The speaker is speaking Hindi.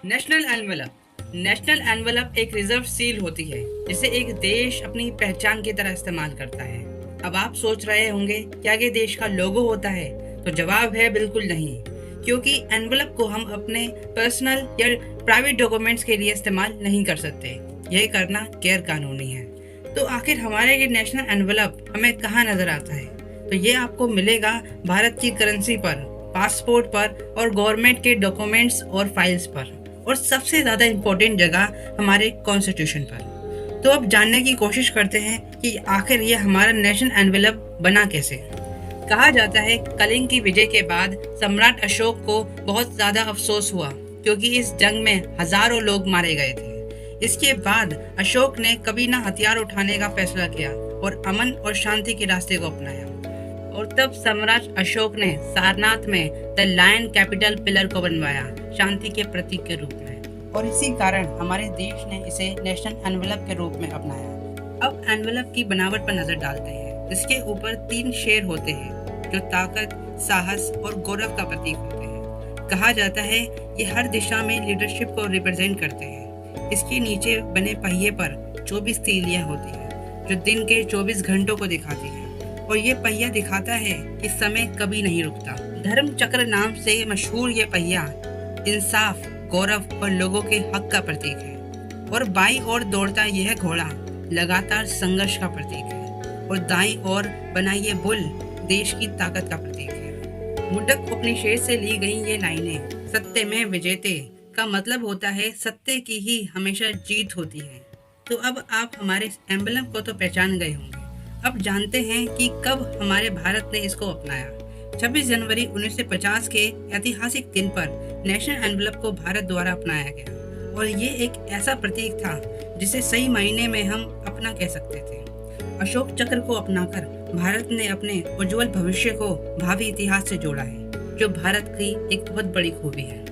नेशनल एनवेलप एक रिजर्व सील होती है जिसे एक देश अपनी पहचान की तरह इस्तेमाल करता है। अब आप सोच रहे होंगे क्या ये देश का लोगो होता है? तो जवाब है बिल्कुल नहीं, क्योंकि एनवेलप को हम अपने पर्सनल या प्राइवेट डॉक्यूमेंट्स के लिए इस्तेमाल नहीं कर सकते। यह करना गैर कानूनी है। तो आखिर हमारे ये नेशनल एनवेलप हमें कहाँ नजर आता है? तो ये आपको मिलेगा भारत की करेंसी पर, पासपोर्ट पर और गवर्नमेंट के डॉक्यूमेंट्स और फाइल्स पर, और सबसे ज़्यादा इम्पोर्टेंट जगह हमारे कॉन्स्टिट्यूशन पर। तो अब जानने की कोशिश करते हैं कि आखिर ये हमारा नेशनल एनवेलप बना कैसे। कहा जाता है कलिंग की विजय के बाद सम्राट अशोक को बहुत ज़्यादा अफसोस हुआ, क्योंकि इस जंग में हजारों लोग मारे गए थे। इसके बाद अशोक ने कभी ना हथियार उठाने का फैसला किया और अमन और शांति के रास्ते को अपनाया। और तब सम्राट अशोक ने सारनाथ में द लायन कैपिटल पिलर को बनवाया, शांति के प्रतीक के रूप में। और इसी कारण हमारे देश ने इसे नेशनल एनवेलप के रूप में अपनाया। अब एनवेलप की बनावट पर नजर डालते हैं। इसके ऊपर 3 शेर होते हैं जो ताकत, साहस और गौरव का प्रतीक होते हैं। कहा जाता है ये हर दिशा में लीडरशिप को रिप्रेजेंट करते हैं। इसके नीचे बने पहिए पर 24 तीलियां होती हैं जो दिन के 24 घंटों को दिखाती हैं। और ये पहिया दिखाता है कि समय कभी नहीं रुकता। धर्म चक्र नाम से मशहूर ये पहिया इंसाफ, गौरव और लोगों के हक का प्रतीक है। और बाईं ओर दौड़ता यह घोड़ा लगातार संघर्ष का प्रतीक है। और दाईं ओर बना ये बुल देश की ताकत का प्रतीक है। मुंडक उपनिषद से ली गई ये लाइनें सत्य में विजेते का मतलब होता है सत्य की ही हमेशा जीत होती है। तो अब आप हमारे एम्बलम को तो पहचान गए होंगे। अब जानते हैं कि कब हमारे भारत ने इसको अपनाया। 26 जनवरी 1950 के ऐतिहासिक दिन पर नेशनल एनवेलप को भारत द्वारा अपनाया गया। और ये एक ऐसा प्रतीक था जिसे सही मायने में हम अपना कह सकते थे। अशोक चक्र को अपनाकर भारत ने अपने उज्जवल भविष्य को भावी इतिहास से जोड़ा है, जो भारत की एक बहुत बड़ी खूबी है।